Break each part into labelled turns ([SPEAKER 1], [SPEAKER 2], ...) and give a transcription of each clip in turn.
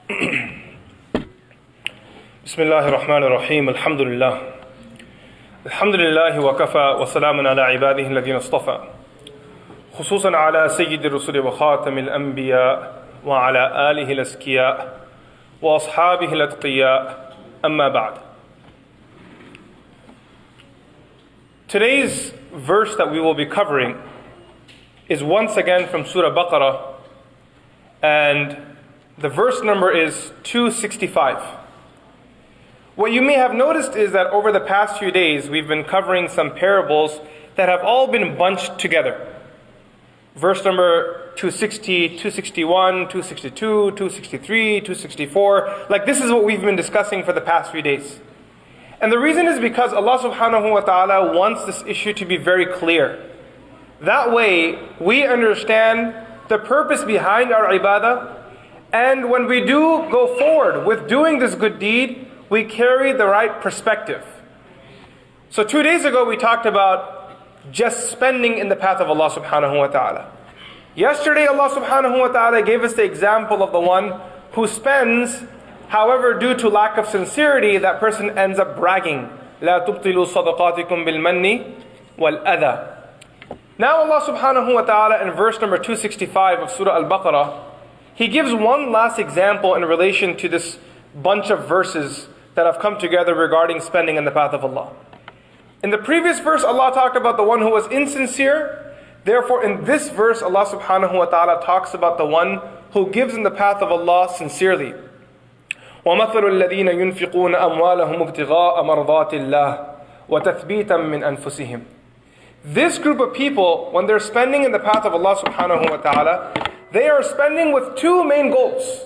[SPEAKER 1] بسم الله الرحمن الرحيم الحمد لله الحمد لله وكفى وسلام على عباده الذين اصطفى خصوصا على سيد الرسل وخاتم الأنبياء وعلى آله الأزكياء وأصحابه الأتقياء أما بعد. Today's verse that we will be covering is once again from Surah Baqarah, and the verse number is 265. What you may have noticed is that over the past few days we've been covering some parables that have all been bunched together. Verse number 260, 261, 262, 263, 264. Like, this is what we've been discussing for the past few days. And the reason is because Allah subhanahu wa ta'ala wants this issue to be very clear. That way, we understand the purpose behind our ibadah, and when we do go forward with doing this good deed, we carry the right perspective. So 2 days ago, we talked about just spending in the path of Allah subhanahu wa ta'ala. Yesterday, Allah subhanahu wa ta'ala gave us the example of the one who spends. However, due to lack of sincerity, that person ends up bragging. لا تبطلوا صدقاتكم بالمن والأذى. Now Allah subhanahu wa ta'ala in verse number 265 of Surah Al-Baqarah, He gives one last example in relation to this bunch of verses that have come together regarding spending in the path of Allah. In the previous verse, Allah talked about the one who was insincere. Therefore, in this verse, Allah subhanahu wa ta'ala talks about the one who gives in the path of Allah sincerely. وَمَثَلُ الَّذِينَ يُنْفِقُونَ أَمْوَالَهُمْ ابْتِغَاءَ مَرْضَاتِ اللَّهِ وَتَثْبِيتًا مِنْ أَنفُسِهِمْ. This group of people, when they're spending in the path of Allah subhanahu wa ta'ala, they are spending with two main goals.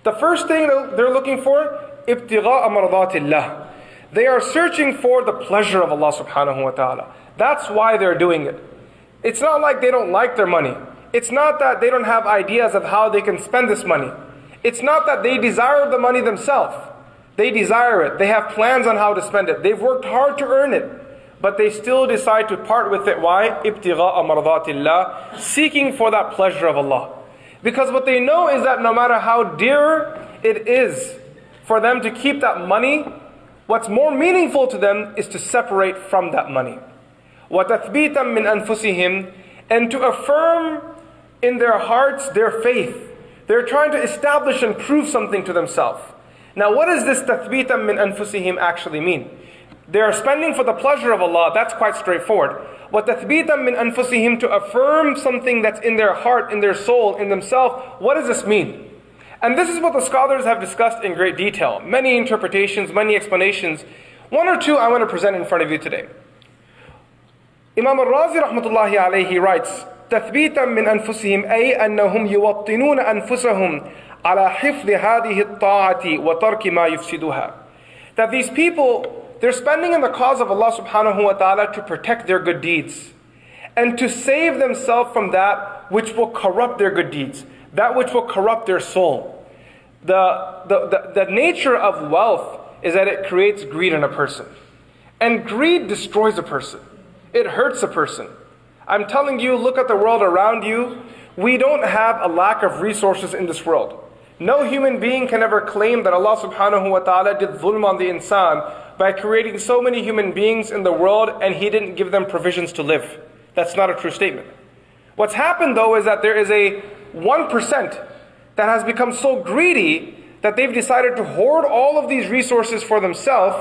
[SPEAKER 1] The first thing they're looking for, ابْتِغَاءَ مَرْضَاتِ اللَّهِ. They are searching for the pleasure of Allah subhanahu wa ta'ala. That's why they're doing it. It's not like they don't like their money. It's not that they don't have ideas of how they can spend this money. It's not that they desire the money themselves. They desire it. They have plans on how to spend it. They've worked hard to earn it. But they still decide to part with it. Why? ابْتِغَاءَ مَرْضَاتِ اللَّهِ. Seeking for that pleasure of Allah. Because what they know is that no matter how dear it is for them to keep that money, what's more meaningful to them is to separate from that money. وَتَثْبِيتًا مِنْ أَنفُسِهِمْ. And to affirm in their hearts their faith. They're trying to establish and prove something to themselves. Now, what does this تَثْبِيتًا مِنْ أَنفُسِهِمْ actually mean? They are spending for the pleasure of Allah. That's quite straightforward. وَتَثْبِيتًا مِنْ أَنفُسِهِمْ. To affirm something that's in their heart, in their soul, in themselves. What does this mean? And this is what the scholars have discussed in great detail. Many interpretations, many explanations. One or two I want to present in front of you today. Imam al-Razi rahmatullahi alayhi writes, تثبيتا من أنفسهم أي أنهم يوطنون أنفسهم على حفظ هذه الطاعة وترك ما يفسدها. That these people, they're spending in the cause of Allah subhanahu wa ta'ala to protect their good deeds and to save themselves from that which will corrupt their good deeds, that which will corrupt their soul. The nature of wealth is that it creates greed in a person. And greed destroys a person. It hurts a person. I'm telling you, look at the world around you. We don't have a lack of resources in this world. No human being can ever claim that Allah subhanahu wa ta'ala did dhulm on the insan by creating so many human beings in the world and He didn't give them provisions to live. That's not a true statement. What's happened though is that there is a 1% that has become so greedy that they've decided to hoard all of these resources for themselves,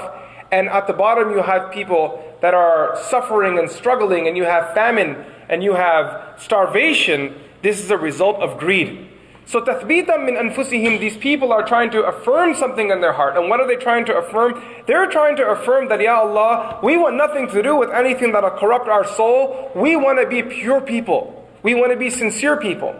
[SPEAKER 1] and at the bottom you have people that are suffering and struggling, and you have famine, and you have starvation. This is a result of greed. So تَثْبِيتًا مِنْ أَنفُسِهِمْ. These people are trying to affirm something in their heart. And what are they trying to affirm? They're trying to affirm that, Ya Allah, we want nothing to do with anything that will corrupt our soul. We want to be pure people. We want to be sincere people.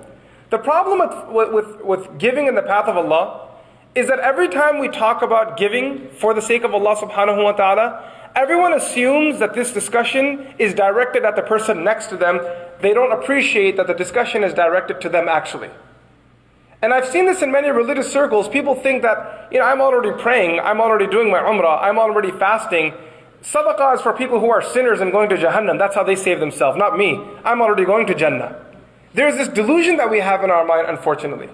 [SPEAKER 1] The problem with giving in the path of Allah is that every time we talk about giving for the sake of Allah subhanahu wa ta'ala, everyone assumes that this discussion is directed at the person next to them. They don't appreciate that the discussion is directed to them actually. And I've seen this in many religious circles. People think that, I'm already praying, I'm already doing my umrah, I'm already fasting. Sadaqah is for people who are sinners and going to Jahannam. That's how they save themselves, not me. I'm already going to Jannah. There's this delusion that we have in our mind, unfortunately.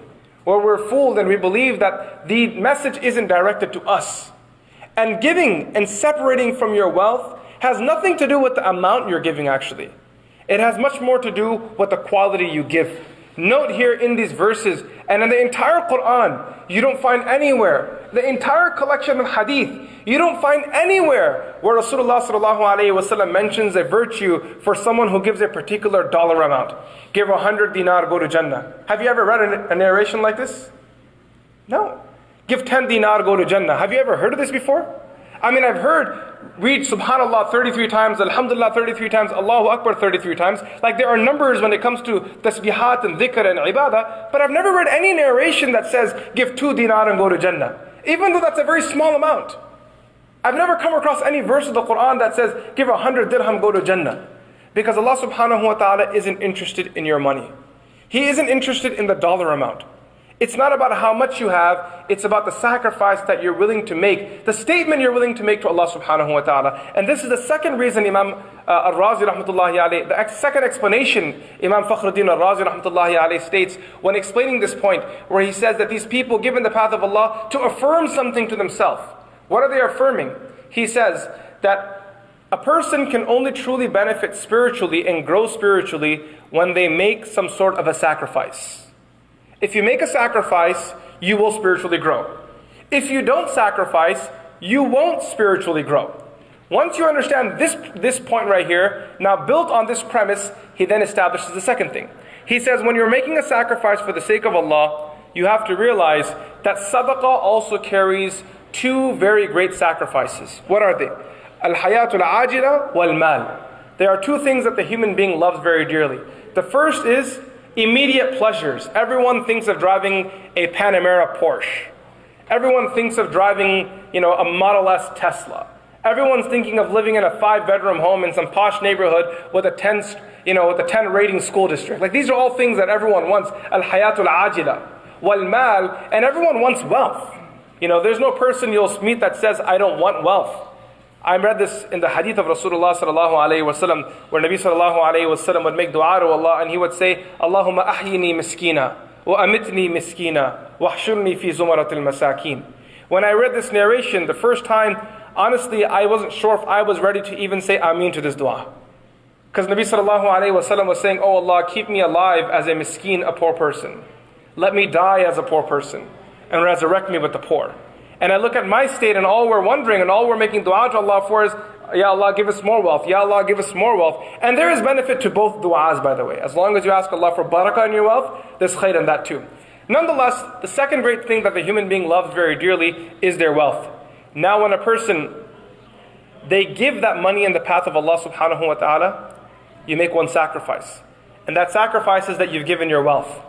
[SPEAKER 1] Or we're fooled and we believe that the message isn't directed to us. And giving and separating from your wealth has nothing to do with the amount you're giving actually. It has much more to do with the quality you give. Note here in these verses and in the entire Quran, you don't find anywhere, the entire collection of hadith, you don't find anywhere where Rasulullah ﷺ mentions a virtue for someone who gives a particular dollar amount. Give 100 dinar, go to Jannah. Have you ever read a narration like this? No. Give 10 dinar, go to Jannah. Have you ever heard of this before? I mean, I've heard, read Subhanallah 33 times, Alhamdulillah 33 times, Allahu Akbar 33 times. Like there are numbers when it comes to tasbihat and dhikr and ibadah, but I've never read any narration that says, give 2 dinar and go to Jannah. Even though that's a very small amount. I've never come across any verse of the Quran that says, give 100 dirham, go to Jannah. Because Allah subhanahu wa ta'ala isn't interested in your money. He isn't interested in the dollar amount. It's not about how much you have, it's about the sacrifice that you're willing to make, the statement you're willing to make to Allah subhanahu wa ta'ala. And this is the second reason Imam al-Razi rahmatullahi alayhi, the second explanation Imam Fakhruddin al-Razi rahmatullahi alayhi states when explaining this point, where he says that these people give in the path of Allah to affirm something to themselves. What are they affirming? He says that a person can only truly benefit spiritually and grow spiritually when they make some sort of a sacrifice. If you make a sacrifice, you will spiritually grow. If you don't sacrifice, you won't spiritually grow. Once you understand this point right here, now built on this premise, he then establishes the second thing. He says when you're making a sacrifice for the sake of Allah, you have to realize that sadaqah also carries 2 very great sacrifices. What are they? Al-hayatul ajila wal-mal. There are 2 things that the human being loves very dearly. The first is immediate pleasures. Everyone thinks of driving a Panamera Porsche. Everyone thinks of driving, a Model S Tesla. Everyone's thinking of living in a 5-bedroom home in some posh neighborhood with a 10 rating school district. Like these are all things that everyone wants. Al-hayatul ajila wal-mal, and everyone wants wealth. There's no person you'll meet that says, I don't want wealth. I read this in the hadith of Rasulullah sallallahu alayhi wasallam, where Nabi sallallahu alayhi wasallam would make dua to Allah and he would say, Allahumma ahyini miskina, wa amitni miskina, wa hshurni fi zumaratil masakin. When I read this narration the first time, honestly, I wasn't sure if I was ready to even say Ameen to this dua. Because Nabi sallallahu alayhi wasallam was saying, oh Allah, keep me alive as a miskin, a poor person. Let me die as a poor person, and resurrect me with the poor. And I look at my state and all we're wondering and all we're making dua to Allah for is, Ya Allah, give us more wealth. Ya Allah, give us more wealth. And there is benefit to both du'as, by the way. As long as you ask Allah for barakah in your wealth, there's khair in that too. Nonetheless, the second great thing that the human being loves very dearly is their wealth. Now when a person, they give that money in the path of Allah subhanahu wa ta'ala, you make one sacrifice. And that sacrifice is that you've given your wealth.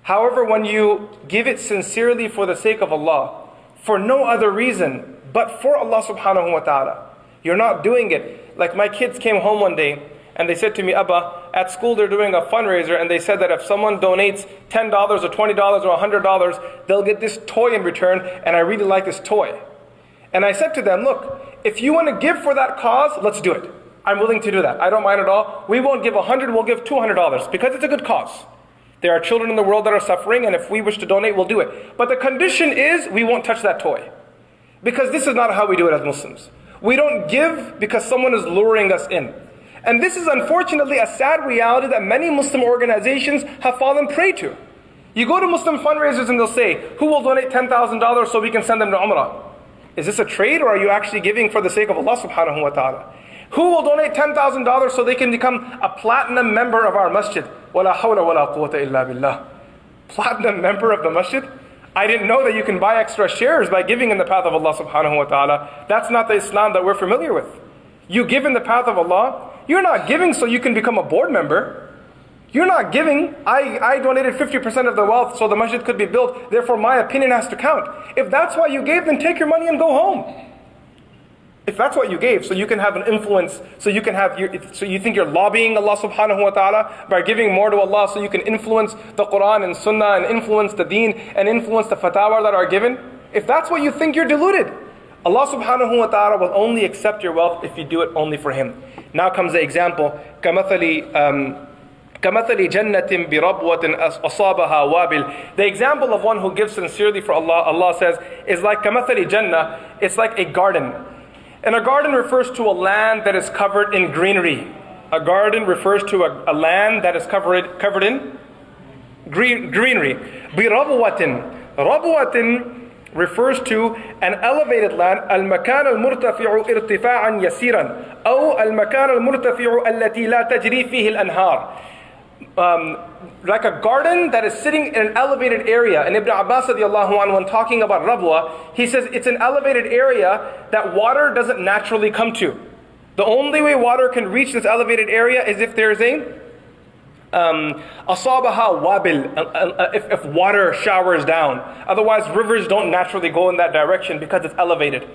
[SPEAKER 1] However, when you give it sincerely for the sake of Allah, for no other reason but for Allah subhanahu wa ta'ala, you're not doing it. Like my kids came home one day and they said to me, Abba, at school they're doing a fundraiser and they said that if someone donates $10 or $20 or $100, they'll get this toy in return, and I really like this toy. And I said to them, look, if you want to give for that cause, let's do it. I'm willing to do that. I don't mind at all. We won't give $100, we'll give $200 because it's a good cause. There are children in the world that are suffering, and if we wish to donate, we'll do it. But the condition is we won't touch that toy. Because this is not how we do it as Muslims. We don't give because someone is luring us in. And this is unfortunately a sad reality that many Muslim organizations have fallen prey to. You go to Muslim fundraisers and they'll say, who will donate $10,000 so we can send them to Umrah? Is this a trade, or are you actually giving for the sake of Allah subhanahu wa ta'ala? Who will donate $10,000 so they can become a platinum member of our masjid? وَلَا حَوْلَ وَلَا قُوَّةَ إِلَّا بِاللَّهِ. Platinum member of the masjid? I didn't know that you can buy extra shares by giving in the path of Allah subhanahu wa ta'ala. That's not the Islam that we're familiar with. You give in the path of Allah, you're not giving so you can become a board member. You're not giving, I donated 50% of the wealth so the masjid could be built, therefore my opinion has to count. If that's why you gave, then take your money and go home. If that's what you gave, so you can have an influence, so you think you're lobbying Allah subhanahu wa ta'ala by giving more to Allah so you can influence the Quran and Sunnah and influence the deen and influence the fatwa that are given. If that's what you think, you're deluded. Allah subhanahu wa ta'ala will only accept your wealth if you do it only for Him. Now comes the example, كَمَثَلِ كَمَثَلِ جَنَّةٍ بِرَبْوَةٍ أَصَابَهَا وَابِلٍ. The example of one who gives sincerely for Allah, Allah says, is like كَمَثَلِ جَنَّةٍ. It's like a garden. And a garden refers to a land that is covered in greenery. A garden refers to a land that is covered in greenery. بِرَبْوَةٍ. رَبْوَةٍ refers to an elevated land. المكان المرتفع ارتفاعا يسيرا أو المكان المرتفع التي لا تجري فيه الأنهار. Like a garden that is sitting in an elevated area. And Ibn Abbas radiallahu anhu, when talking about Rabwa, he says it's an elevated area that water doesn't naturally come to. The only way water can reach this elevated area is if there's a أصابها wabil, if water showers down. Otherwise rivers don't naturally go in that direction because it's elevated.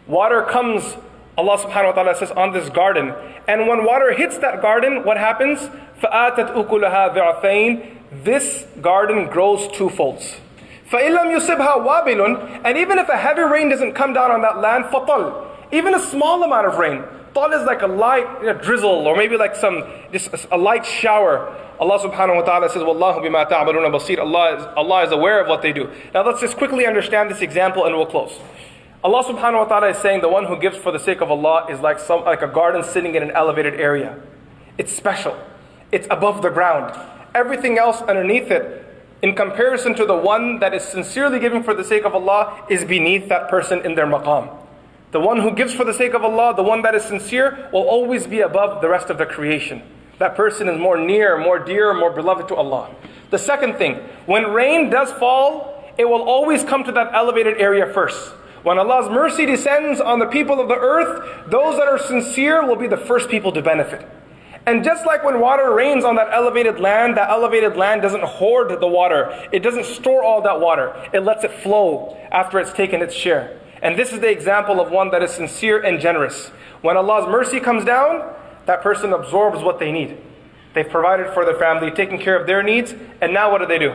[SPEAKER 1] Water comes, Allah subhanahu wa ta'ala says, on this garden. And when water hits that garden, what happens? فَآتَتْ أُكُلَهَا ضِعْفَيْنِ. This garden grows twofolds. فَإِن لَمْ يُصِبْهَا وَابِلٌ. And even if a heavy rain doesn't come down on that land, فَطَلْ. Even a small amount of rain. Tal is like a light drizzle, or maybe like just a light shower. Allah subhanahu wa ta'ala says, وَاللَّهُ بِمَا تَعْمَلُونَ بَصِيرٌ. Allah is aware of what they do. Now let's just quickly understand this example and we'll close. Allah subhanahu wa ta'ala is saying the one who gives for the sake of Allah is like a garden sitting in an elevated area. It's special. It's above the ground. Everything else underneath it, in comparison to the one that is sincerely giving for the sake of Allah, is beneath that person in their maqam. The one who gives for the sake of Allah, the one that is sincere, will always be above the rest of the creation. That person is more near, more dear, more beloved to Allah. The second thing, when rain does fall, it will always come to that elevated area first. When Allah's mercy descends on the people of the earth, those that are sincere will be the first people to benefit. And just like when water rains on that elevated land doesn't hoard the water. It doesn't store all that water. It lets it flow after it's taken its share. And this is the example of one that is sincere and generous. When Allah's mercy comes down, that person absorbs what they need. They've provided for their family, taken care of their needs, and now what do?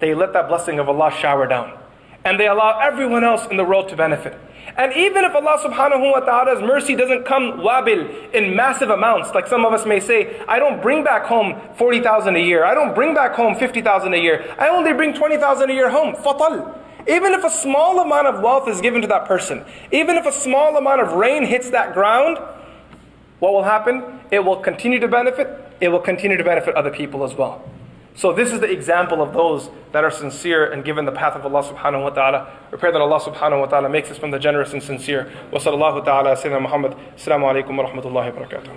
[SPEAKER 1] They let that blessing of Allah shower down. And they allow everyone else in the world to benefit. And even if Allah subhanahu wa ta'ala's mercy doesn't come wabil in massive amounts, like some of us may say, I don't bring back home 40,000 a year, I don't bring back home 50,000 a year, I only bring 20,000 a year home, fatal. Even if a small amount of wealth is given to that person, even if a small amount of rain hits that ground, what will happen? It will continue to benefit, it will continue to benefit other people as well. So this is the example of those that are sincere and given the path of Allah subhanahu wa ta'ala. We pray that Allah subhanahu wa ta'ala makes us from the generous and sincere. Wa sallallahu ta'ala sayyidina Muhammad. Assalamu alaikum wa rahmatullahi wa barakatuh.